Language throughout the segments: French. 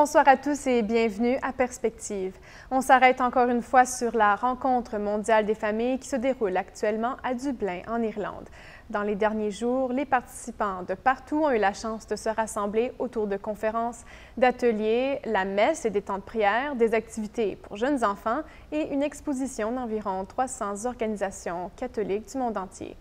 Bonsoir à tous et bienvenue à Perspective. On s'arrête encore une fois sur la rencontre mondiale des familles qui se déroule actuellement à Dublin, en Irlande. Dans les derniers jours, les participants de partout ont eu la chance de se rassembler autour de conférences, d'ateliers, la messe et des temps de prière, des activités pour jeunes enfants et une exposition d'environ 300 organisations catholiques du monde entier.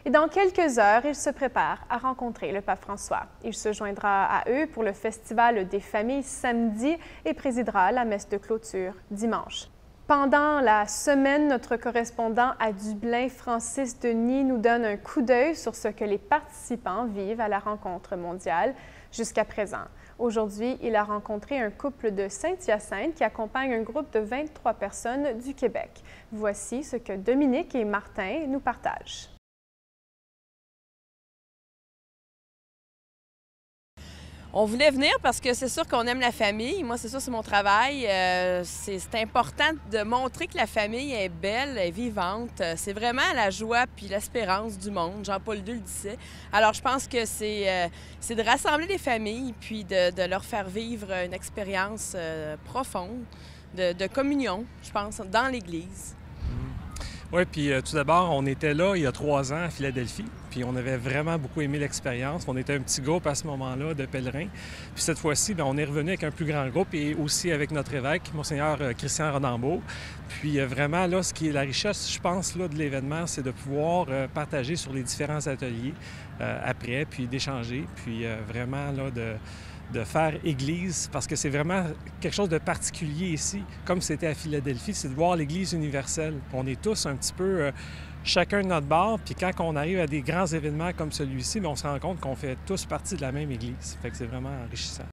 Et dans quelques heures, il se prépare à rencontrer le pape François. Il se joindra à eux pour le Festival des familles samedi et présidera la messe de clôture dimanche. Pendant la semaine, notre correspondant à Dublin, Francis Denis, nous donne un coup d'œil sur ce que les participants vivent à la rencontre mondiale jusqu'à présent. Aujourd'hui, il a rencontré un couple de Saint-Hyacinthe qui accompagne un groupe de 23 personnes du Québec. Voici ce que Dominique et Martin nous partagent. On voulait venir parce que c'est sûr qu'on aime la famille. Moi, c'est sûr, c'est mon travail. C'est important de montrer que la famille est belle, est vivante. C'est vraiment la joie puis l'espérance du monde. Jean-Paul II le disait. Alors, je pense que c'est de rassembler les familles puis de leur faire vivre une expérience profonde de communion, je pense, dans l'Église. Oui, puis tout d'abord, on était là il y a 3 ans à Philadelphie, puis on avait vraiment beaucoup aimé l'expérience. On était un petit groupe à ce moment-là de pèlerins. Puis cette fois-ci, bien, on est revenu avec un plus grand groupe et aussi avec notre évêque, Monseigneur Christian Rodambeau. Puis vraiment, là, ce qui est la richesse, je pense, là, de l'événement, c'est de pouvoir partager sur les différents ateliers après, puis d'échanger, puis vraiment, là, de faire Église, parce que c'est vraiment quelque chose de particulier ici, comme c'était à Philadelphie, c'est de voir l'Église universelle. On est tous un petit peu chacun de notre bord, puis quand on arrive à des grands événements comme celui-ci, on se rend compte qu'on fait tous partie de la même Église. Fait que c'est vraiment enrichissant.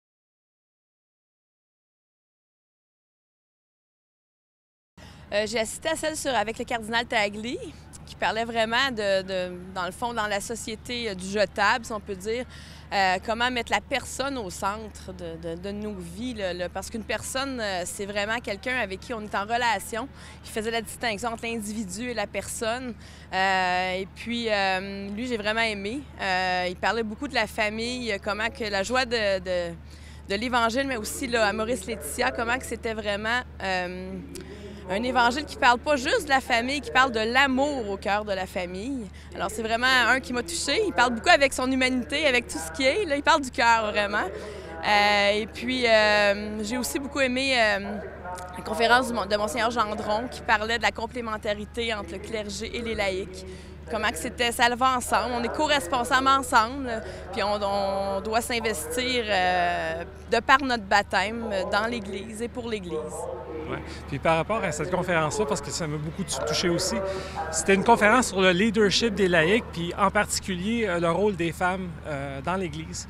J'ai assisté à celle avec le cardinal Tagle, qui parlait vraiment dans le fond, dans la société du jetable, si on peut dire, comment mettre la personne au centre de nos vies. Parce qu'une personne, c'est vraiment quelqu'un avec qui on est en relation. Il faisait la distinction entre l'individu et la personne. Et puis, lui, j'ai vraiment aimé. Il parlait beaucoup de la famille, comment que la joie de l'Évangile, mais aussi là, à Maurice Laetitia, comment que c'était vraiment... un évangile qui parle pas juste de la famille, qui parle de l'amour au cœur de la famille. Alors, c'est vraiment un qui m'a touchée. Il parle beaucoup avec son humanité, avec tout ce qui est. Là, il parle du cœur, vraiment. Et puis, j'ai aussi beaucoup aimé la conférence de Monseigneur Gendron qui parlait de la complémentarité entre le clergé et les laïcs. Comment que ça va ensemble, on est co-responsables ensemble, puis on doit s'investir de par notre baptême dans l'Église et pour l'Église. Oui. Puis par rapport à cette conférence-là, parce que ça m'a beaucoup touché aussi, c'était une conférence sur le leadership des laïcs, puis en particulier le rôle des femmes dans l'Église.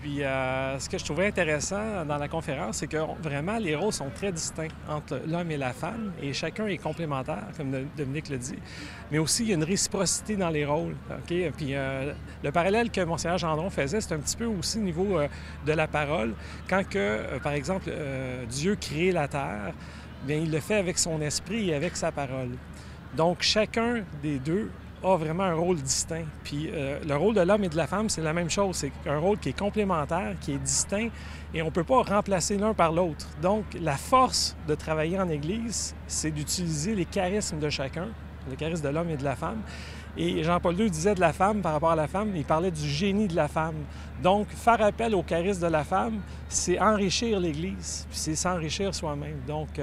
Puis ce que je trouvais intéressant dans la conférence, c'est que vraiment les rôles sont très distincts entre l'homme et la femme et chacun est complémentaire, comme Dominique le dit, mais aussi il y a une réciprocité dans les rôles. Okay? Puis le parallèle que Monseigneur Gendron faisait, c'est un petit peu aussi au niveau de la parole. Quand que, par exemple, Dieu crée la terre, bien, il le fait avec son esprit et avec sa parole. Donc chacun des deux a vraiment un rôle distinct. Puis le rôle de l'homme et de la femme, c'est la même chose. C'est un rôle qui est complémentaire, qui est distinct, et on ne peut pas remplacer l'un par l'autre. Donc, la force de travailler en Église, c'est d'utiliser les charismes de chacun, le charisme de l'homme et de la femme. Et Jean-Paul II disait de la femme, par rapport à la femme, il parlait du génie de la femme. Donc, faire appel au charisme de la femme, c'est enrichir l'Église, puis c'est s'enrichir soi-même. Donc,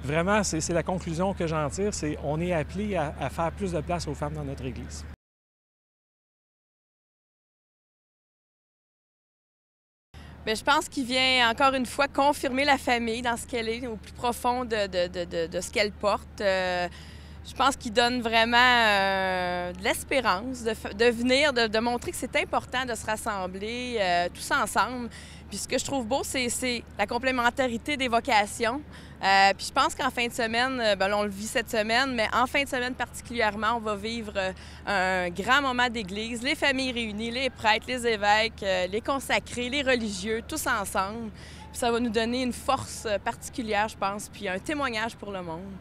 Vraiment, c'est la conclusion que j'en tire, c'est qu'on est appelé à faire plus de place aux femmes dans notre Église. Bien, je pense qu'il vient encore une fois confirmer la famille dans ce qu'elle est, au plus profond de ce qu'elle porte. Je pense qu'il donne vraiment de l'espérance, de venir, de montrer que c'est important de se rassembler tous ensemble. Puis ce que je trouve beau, c'est la complémentarité des vocations. Puis je pense qu'en fin de semaine, bien, on le vit cette semaine, mais en fin de semaine particulièrement, on va vivre un grand moment d'église, les familles réunies, les prêtres, les évêques, les consacrés, les religieux, tous ensemble. Puis ça va nous donner une force particulière, je pense, puis un témoignage pour le monde.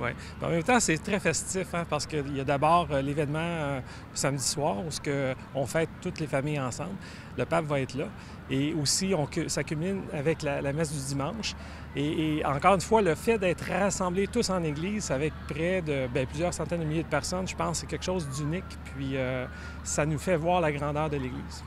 Oui. En même temps, c'est très festif, hein, parce qu'il y a d'abord l'événement samedi soir où on fête toutes les familles ensemble. Le pape va être là. Et aussi, ça culmine avec la messe du dimanche. Et encore une fois, le fait d'être rassemblés tous en Église avec près de plusieurs centaines de milliers de personnes, je pense que c'est quelque chose d'unique. Puis ça nous fait voir la grandeur de l'Église.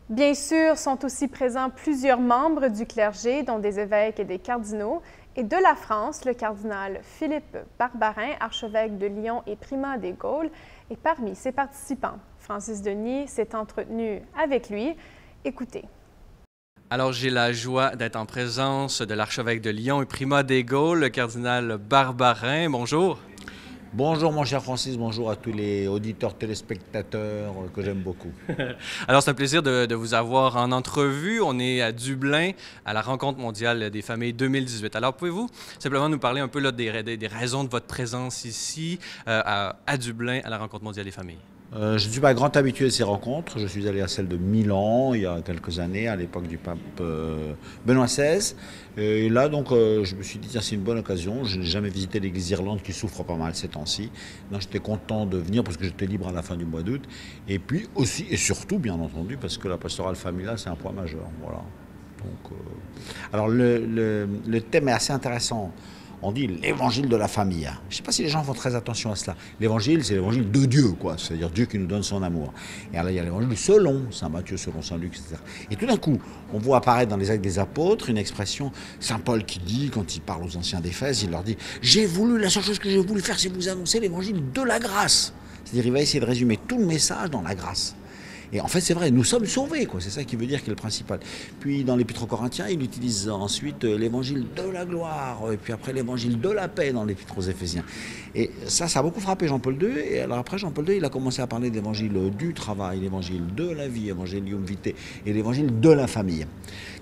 Bien sûr, sont aussi présents plusieurs membres du clergé, dont des évêques et des cardinaux. Et de la France, le cardinal Philippe Barbarin, archevêque de Lyon et primat des Gaules, est parmi ses participants. Francis Denis s'est entretenu avec lui. Écoutez. Alors, j'ai la joie d'être en présence de l'archevêque de Lyon et primat des Gaules, le cardinal Barbarin. Bonjour. Bonjour mon cher Francis, bonjour à tous les auditeurs, téléspectateurs que j'aime beaucoup. Alors c'est un plaisir de vous avoir en entrevue. On est à Dublin, à la Rencontre mondiale des familles 2018. Alors pouvez-vous simplement nous parler un peu là, des raisons de votre présence ici à Dublin, à la Rencontre mondiale des familles? Je ne suis pas grand habitué de ces rencontres. Je suis allé à celle de Milan il y a quelques années, à l'époque du pape Benoît XVI. Et là, donc, je me suis dit, tiens, c'est une bonne occasion. Je n'ai jamais visité l'église d'Irlande qui souffre pas mal ces temps-ci. Donc, j'étais content de venir parce que j'étais libre à la fin du mois d'août. Et puis aussi, et surtout, bien entendu, parce que la pastorale familiale, c'est un point majeur. Voilà. Donc, alors, le thème est assez intéressant. On dit l'évangile de la famille. Je ne sais pas si les gens font très attention à cela. L'évangile, c'est l'évangile de Dieu, quoi. C'est-à-dire Dieu qui nous donne son amour. Et alors, il y a l'évangile selon Saint Matthieu, selon Saint Luc, etc. Et tout d'un coup, on voit apparaître dans les Actes des Apôtres une expression, Saint Paul qui dit, quand il parle aux anciens d'Éphèse, il leur dit « la seule chose que j'ai voulu faire, c'est vous annoncer l'évangile de la grâce ». C'est-à-dire, il va essayer de résumer tout le message dans la grâce. Et en fait, c'est vrai, nous sommes sauvés, quoi. C'est ça qui veut dire qu'il est le principal. Puis, dans l'Épître aux Corinthiens, il utilise ensuite l'évangile de la gloire, et puis après l'évangile de la paix dans l'Épître aux Éphésiens. Et ça a beaucoup frappé Jean-Paul II. Et alors après, Jean-Paul II, il a commencé à parler de l'évangile du travail, l'évangile de la vie, évangelium vitae, et l'évangile de la famille.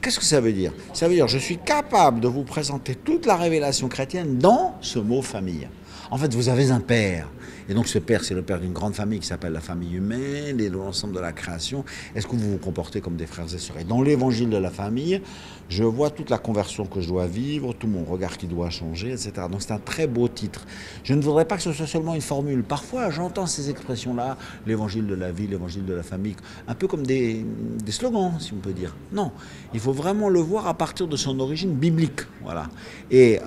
Qu'est-ce que ça veut dire? Ça veut dire, je suis capable de vous présenter toute la révélation chrétienne dans ce mot famille. En fait, vous avez un père. Et donc ce père, c'est le père d'une grande famille qui s'appelle la famille humaine et de l'ensemble de la création. Est-ce que vous vous comportez comme des frères et sœurs? Et dans l'évangile de la famille, je vois toute la conversion que je dois vivre, tout mon regard qui doit changer, etc. Donc c'est un très beau titre. Je ne voudrais pas que ce soit seulement une formule. Parfois, j'entends ces expressions-là, l'évangile de la vie, l'évangile de la famille, un peu comme des slogans, si on peut dire. Non, il faut vraiment le voir à partir de son origine biblique. Voilà. Et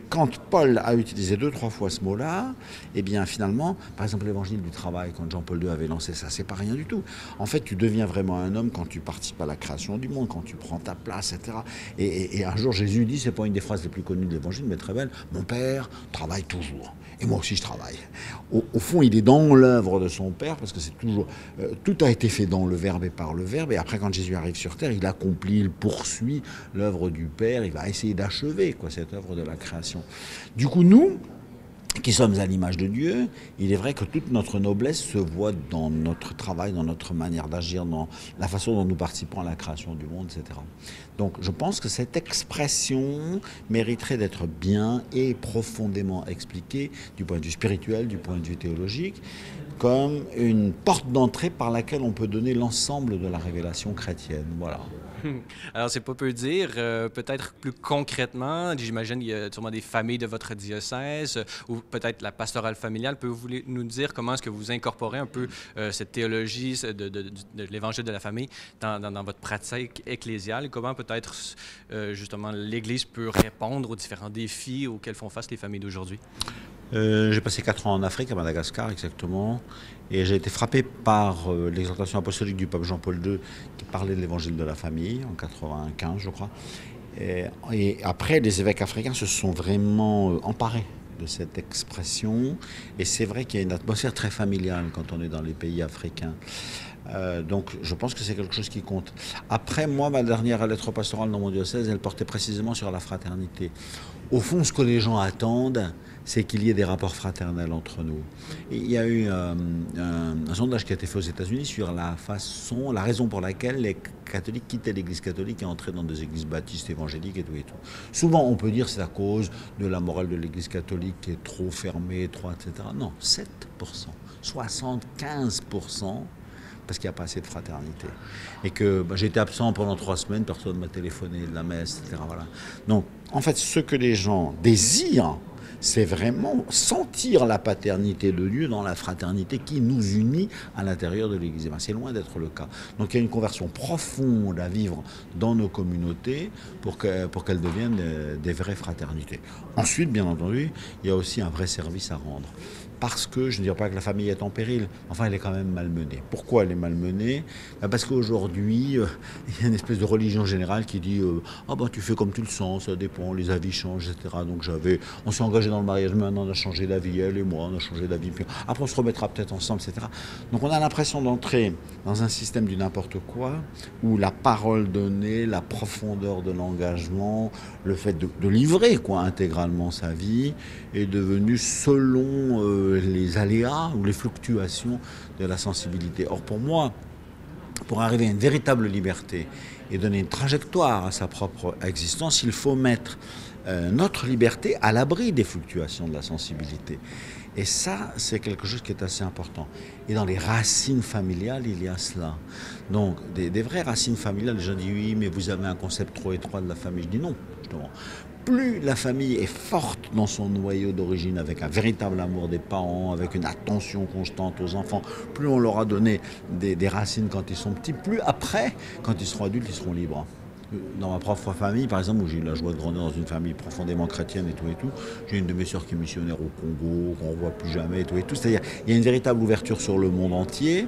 quand Paul a utilisé 2-3 fois ce mot-là, eh bien finalement, par exemple l'évangile du travail, quand Jean-Paul II avait lancé ça, c'est pas rien du tout. En fait, tu deviens vraiment un homme quand tu participes à la création du monde, quand tu prends ta place, etc. Et un jour, Jésus dit, c'est pas une des phrases les plus connues de l'évangile, mais très belle, mon Père travaille toujours. Et moi aussi, je travaille. Au fond, il est dans l'œuvre de son Père, parce que c'est toujours... tout a été fait dans le Verbe et par le Verbe, et après, quand Jésus arrive sur terre, il accomplit, il poursuit l'œuvre du Père, il va essayer d'achever cette œuvre de la création. Du coup, nous, qui sommes à l'image de Dieu, il est vrai que toute notre noblesse se voit dans notre travail, dans notre manière d'agir, dans la façon dont nous participons à la création du monde, etc. Donc je pense que cette expression mériterait d'être bien et profondément expliquée du point de vue spirituel, du point de vue théologique, comme une porte d'entrée par laquelle on peut donner l'ensemble de la révélation chrétienne. Voilà. Alors, c'est pas peu dire. Peut-être plus concrètement, j'imagine qu'il y a sûrement des familles de votre diocèse ou peut-être la pastorale familiale. Pouvez-vous nous dire comment est-ce que vous incorporez un peu cette théologie de l'évangile de la famille dans votre pratique ecclésiale? Comment peut-être justement l'Église peut répondre aux différents défis auxquels font face les familles d'aujourd'hui? J'ai passé 4 ans en Afrique, à Madagascar exactement, et j'ai été frappé par l'exhortation apostolique du pape Jean-Paul II qui parlait de l'évangile de la famille en 95, je crois. Et après, les évêques africains se sont vraiment emparés de cette expression, et c'est vrai qu'il y a une atmosphère très familiale quand on est dans les pays africains. Donc je pense que c'est quelque chose qui compte. Après, moi, ma dernière lettre pastorale dans mon diocèse, elle portait précisément sur la fraternité. Au fond, ce que les gens attendent, c'est qu'il y ait des rapports fraternels entre nous. Et il y a eu un sondage qui a été fait aux États-Unis sur la raison pour laquelle les catholiques quittaient l'Église catholique et entraient dans des églises baptistes évangéliques et tout et tout. Souvent, on peut dire que c'est à cause de la morale de l'Église catholique qui est trop fermée, trop, etc. Non, 7%, 75%. Parce qu'il n'y a pas assez de fraternité. Et que j'étais absent pendant 3 semaines, personne ne m'a téléphoné de la messe, etc. Voilà. Donc, en fait, ce que les gens désirent, c'est vraiment sentir la paternité de Dieu dans la fraternité qui nous unit à l'intérieur de l'Église. Et ben, c'est loin d'être le cas. Donc il y a une conversion profonde à vivre dans nos communautés pour qu'elles deviennent des vraies fraternités. Ensuite, bien entendu, il y a aussi un vrai service à rendre. Parce que, je ne dirais pas que la famille est en péril, enfin elle est quand même malmenée. Pourquoi elle est malmenée? Parce qu'aujourd'hui, il y a une espèce de religion générale qui dit ah ben tu fais comme tu le sens, ça dépend, les avis changent, etc. Donc on s'est engagé dans le mariage, maintenant on a changé d'avis, elle et moi, on a changé d'avis, puis après on se remettra peut-être ensemble, etc. Donc on a l'impression d'entrer dans un système du n'importe quoi, où la parole donnée, la profondeur de l'engagement, le fait de livrer quoi, intégralement sa vie, est devenu selon les aléas ou les fluctuations de la sensibilité. Or pour moi, pour arriver à une véritable liberté et donner une trajectoire à sa propre existence, il faut mettre notre liberté à l'abri des fluctuations de la sensibilité. Et ça, c'est quelque chose qui est assez important. Et dans les racines familiales, il y a cela. Donc, des vraies racines familiales, les gens disent oui, mais vous avez un concept trop étroit de la famille. Je dis non, justement. Plus la famille est forte dans son noyau d'origine, avec un véritable amour des parents, avec une attention constante aux enfants, plus on leur a donné des racines quand ils sont petits, plus après, quand ils seront adultes, ils seront libres. Dans ma propre famille, par exemple, où j'ai eu la joie de grandir dans une famille profondément chrétienne et tout, j'ai une de mes sœurs qui est missionnaire au Congo, qu'on ne voit plus jamais et tout. C'est-à-dire il y a une véritable ouverture sur le monde entier,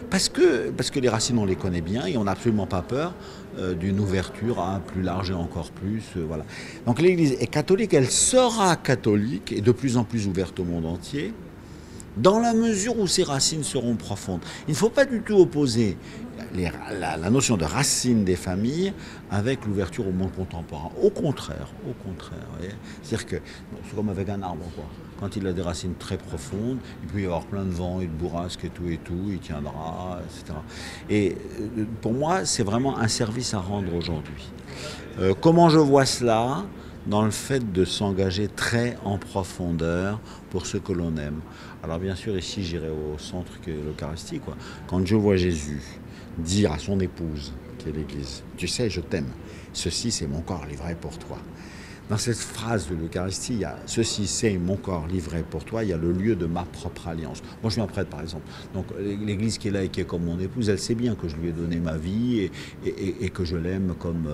parce que les racines, on les connaît bien et on n'a absolument pas peur d'une ouverture à un plus large et encore plus. Voilà. Donc l'Église est catholique, elle sera catholique et de plus en plus ouverte au monde entier, dans la mesure où ses racines seront profondes. Il ne faut pas du tout opposer la notion de racine des familles avec l'ouverture au monde contemporain. Au contraire. C'est-à-dire que c'est comme avec un arbre, quoi. Quand il a des racines très profondes, il peut y avoir plein de vent et de bourrasques et tout, il tiendra, etc. Et pour moi, c'est vraiment un service à rendre aujourd'hui. Comment je vois cela ? Dans le fait de s'engager très en profondeur pour ce que l'on aime. Alors bien sûr, ici, j'irai au centre qui est l'Eucharistie, quoi. Quand je vois Jésus dire à son épouse, qui est l'Église, « Tu sais, je t'aime, ceci c'est mon corps livré pour toi ». Dans cette phrase de l'Eucharistie, il y a « Ceci, c'est mon corps livré pour toi », il y a le lieu de ma propre alliance. Moi, je suis un prêtre, par exemple. Donc, l'Église qui est là et qui est comme mon épouse, elle sait bien que je lui ai donné ma vie et que je l'aime comme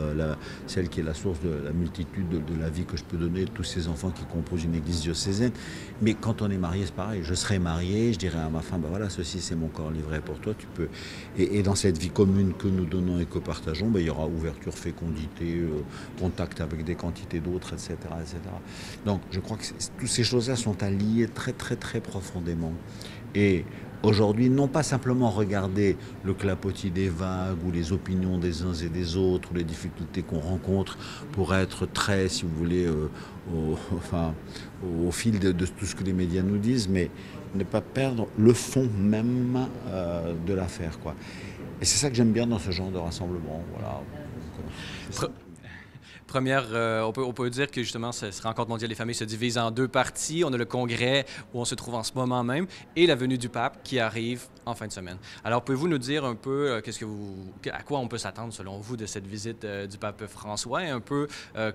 celle qui est la source de la multitude de la vie que je peux donner de tous ces enfants qui composent une Église diocésaine. Mais quand on est marié, c'est pareil. Je serai marié, je dirai à ma femme, ben voilà, ceci, c'est mon corps livré pour toi, tu peux... Et dans cette vie commune que nous donnons et que partageons, ben, il y aura ouverture, fécondité, contact avec des quantités d'autres, etc., etc. Donc je crois que toutes ces choses-là sont à lier très très très profondément. Et aujourd'hui, non pas simplement regarder le clapotis des vagues ou les opinions des uns et des autres ou les difficultés qu'on rencontre pour être très, si vous voulez, au fil de tout ce que les médias nous disent, mais ne pas perdre le fond même de l'affaire, quoi. Et c'est ça que j'aime bien dans ce genre de rassemblement. Voilà. Première, on peut dire que justement, cette rencontre mondiale des familles se divise en deux parties. On a le congrès où on se trouve en ce moment même et la venue du pape qui arrive en fin de semaine. Alors, pouvez-vous nous dire un peu à quoi on peut s'attendre selon vous de cette visite du pape François et un peu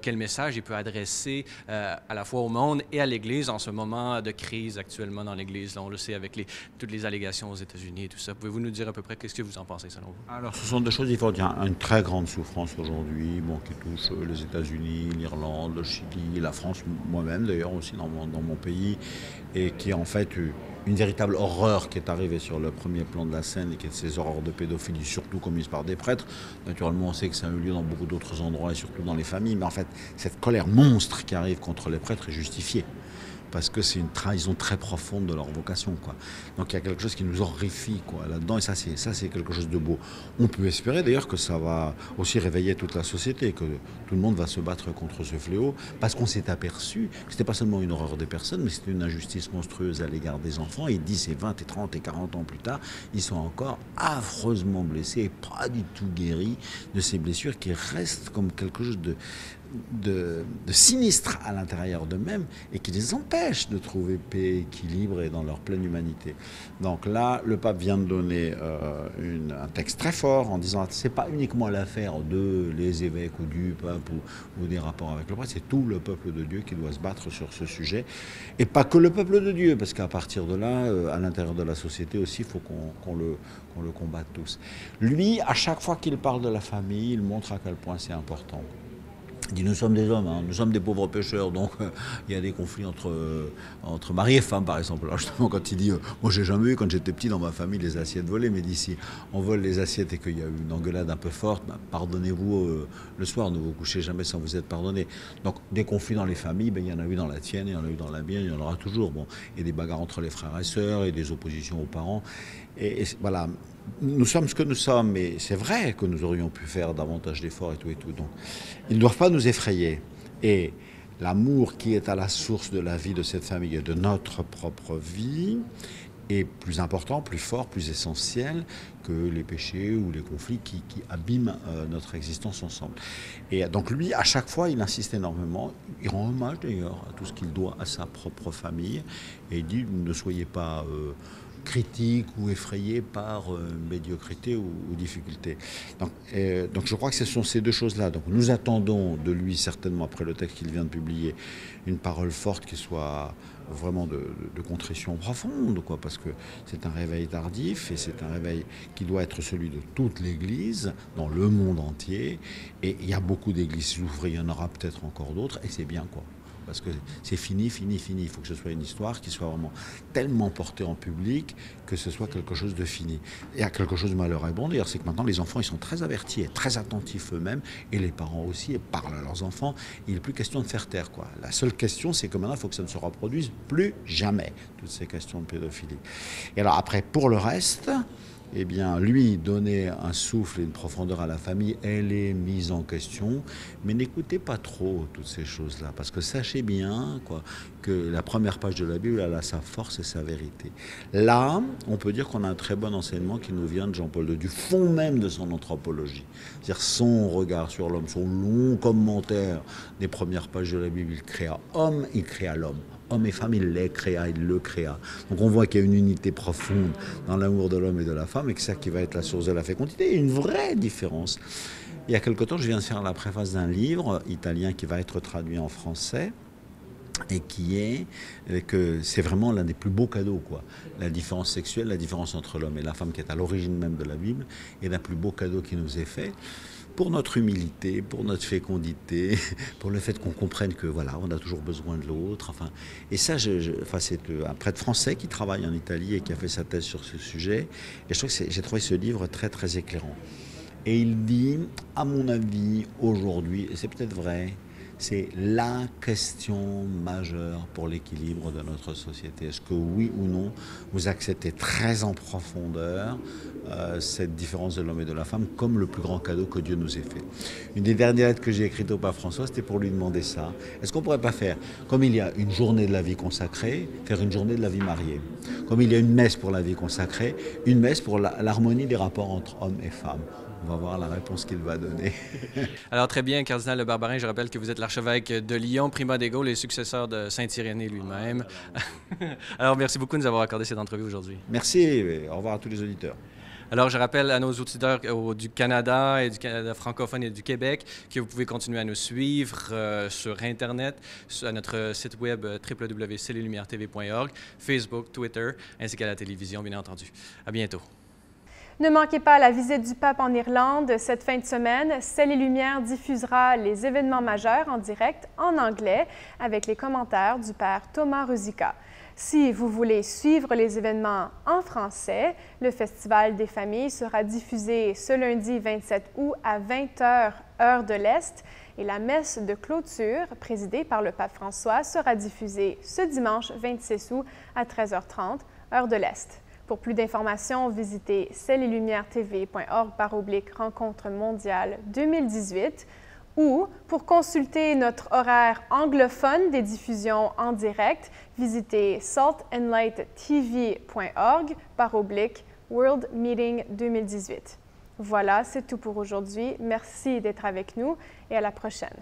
quel message il peut adresser à la fois au monde et à l'Église en ce moment de crise actuellement dans l'Église? Là, on le sait avec toutes les allégations aux États-Unis et tout ça. Pouvez-vous nous dire à peu près qu'est-ce que vous en pensez selon vous? Alors, ce sont des choses, il faut dire, une très grande souffrance aujourd'hui, qui touche les États-Unis, l'Irlande, le Chili, la France, moi-même d'ailleurs aussi dans mon pays, et qui est en fait une véritable horreur qui est arrivée sur le premier plan de la scène et qui est de ces horreurs de pédophilie, surtout commises par des prêtres. Naturellement, on sait que ça a eu lieu dans beaucoup d'autres endroits et surtout dans les familles, mais en fait, cette colère monstre qui arrive contre les prêtres est justifiée. Parce que c'est une trahison très profonde de leur vocation, quoi. Donc il y a quelque chose qui nous horrifie, quoi, là-dedans, et ça c'est quelque chose de beau. On peut espérer d'ailleurs que ça va aussi réveiller toute la société, que tout le monde va se battre contre ce fléau, parce qu'on s'est aperçu que c'était pas seulement une horreur des personnes, mais c'était une injustice monstrueuse à l'égard des enfants, et 10 et 20 et 30 et 40 ans plus tard, ils sont encore affreusement blessés et pas du tout guéris de ces blessures qui restent comme quelque chose sinistre à l'intérieur d'eux-mêmes et qui les empêche de trouver paix, équilibre et dans leur pleine humanité. Donc là, le pape vient de donner un texte très fort en disant que ce n'est pas uniquement l'affaire les évêques ou du pape ou des rapports avec le prêtre, c'est tout le peuple de Dieu qui doit se battre sur ce sujet. Et pas que le peuple de Dieu, parce qu'à partir de là, à l'intérieur de la société aussi, il faut qu'on le combatte tous. Lui, à chaque fois qu'il parle de la famille, il montre à quel point c'est important. Il dit, nous sommes des hommes, nous sommes des pauvres pécheurs, donc il y a des conflits entre mari et femme, par exemple. Alors justement, quand il dit, moi j'ai jamais eu, quand j'étais petit dans ma famille, les assiettes volées, mais d'ici, on vole les assiettes et qu'il y a eu une engueulade un peu forte, pardonnez-vous le soir, ne vous couchez jamais sans vous être pardonné. Donc des conflits dans les familles, il y en a eu dans la tienne, il y en a eu dans la mienne, il y en aura toujours. Bon, et des bagarres entre les frères et sœurs, et des oppositions aux parents. Et voilà, nous sommes ce que nous sommes, mais c'est vrai que nous aurions pu faire davantage d'efforts et tout et tout. Donc, ils ne doivent pas nous effrayer. Et l'amour qui est à la source de la vie de cette famille et de notre propre vie est plus important, plus fort, plus essentiel que les péchés ou les conflits qui abîment notre existence ensemble. Et donc lui, à chaque fois, il insiste énormément. Il rend hommage d'ailleurs à tout ce qu'il doit à sa propre famille. Et il dit, ne soyez pas critique ou effrayé par médiocrité ou difficulté. Donc je crois que ce sont ces deux choses-là. Donc nous attendons de lui, certainement après le texte qu'il vient de publier, une parole forte qui soit vraiment de contrition profonde, quoi, parce que c'est un réveil tardif et c'est un réveil qui doit être celui de toute l'Église dans le monde entier. Et il y a beaucoup d'églises ouvrées, il y en aura peut-être encore d'autres, et c'est bien, quoi. Parce que c'est fini. Il faut que ce soit une histoire qui soit vraiment tellement portée en public que ce soit quelque chose de fini. Il y a quelque chose de malheureux et bon d'ailleurs, c'est que maintenant les enfants ils sont très avertis et très attentifs eux-mêmes, et les parents aussi, et parlent à leurs enfants. Il n'est plus question de faire taire, quoi. La seule question, c'est que maintenant il faut que ça ne se reproduise plus jamais, toutes ces questions de pédophilie. Et alors après, pour le reste, eh bien, lui, donner un souffle et une profondeur à la famille, elle est mise en question. Mais n'écoutez pas trop toutes ces choses-là, parce que sachez bien, quoi, que la première page de la Bible, elle a sa force et sa vérité. Là, on peut dire qu'on a un très bon enseignement qui nous vient de Jean-Paul II, du fond même de son anthropologie. C'est-à-dire son regard sur l'homme, son long commentaire des premières pages de la Bible. Il créa homme, il créa l'homme. Homme et femme, il les créa, il le créa. Donc on voit qu'il y a une unité profonde dans l'amour de l'homme et de la femme, et que c'est ça qui va être la source de la fécondité. Et une vraie différence. Il y a quelque temps, je viens de faire la préface d'un livre italien qui va être traduit en français, et qui est que c'est vraiment l'un des plus beaux cadeaux, quoi. La différence sexuelle, la différence entre l'homme et la femme, qui est à l'origine même de la Bible, est l'un des plus beaux cadeaux qui nous est fait. Pour notre humilité, pour notre fécondité, pour le fait qu'on comprenne que voilà, on a toujours besoin de l'autre. Enfin, et ça, c'est un prêtre français qui travaille en Italie et qui a fait sa thèse sur ce sujet. Et je trouve que j'ai trouvé ce livre très très éclairant. Et il dit, à mon avis, aujourd'hui, et c'est peut-être vrai, c'est la question majeure pour l'équilibre de notre société. Est-ce que oui ou non, vous acceptez très en profondeur cette différence de l'homme et de la femme comme le plus grand cadeau que Dieu nous ait fait? Une des dernières lettres que j'ai écrites au pape François, c'était pour lui demander ça. Est-ce qu'on ne pourrait pas faire, comme il y a une journée de la vie consacrée, faire une journée de la vie mariée? Comme il y a une messe pour la vie consacrée, une messe pour l'harmonie des rapports entre hommes et femmes. On va voir la réponse qu'il va donner. Alors très bien, Cardinal de Barbarin, je rappelle que vous êtes l'archevêque de Lyon, primat des Gaules et successeur de Saint-Irénée lui-même. Alors merci beaucoup de nous avoir accordé cette entrevue aujourd'hui. Merci et au revoir à tous les auditeurs. Alors, je rappelle à nos auditeurs du Canada et du Canada francophone et du Québec que vous pouvez continuer à nous suivre sur Internet, à notre site web www.celleslumieres.tv.org, Facebook, Twitter, ainsi qu'à la télévision, bien entendu. À bientôt. Ne manquez pas la visite du pape en Irlande cette fin de semaine. Ciel et Lumière diffusera les événements majeurs en direct en anglais avec les commentaires du père Thomas Ruzicka. Si vous voulez suivre les événements en français, le Festival des familles sera diffusé ce lundi 27 août à 20h, heure de l'Est, et la messe de clôture, présidée par le pape François, sera diffusée ce dimanche 26 août à 13h30, heure de l'Est. Pour plus d'informations, visitez celleslumieres.tv.org/rencontre mondiale 2018 ou pour consulter notre horaire anglophone des diffusions en direct, visitez saltandlighttv.org/World Meeting 2018. Voilà, c'est tout pour aujourd'hui. Merci d'être avec nous et à la prochaine.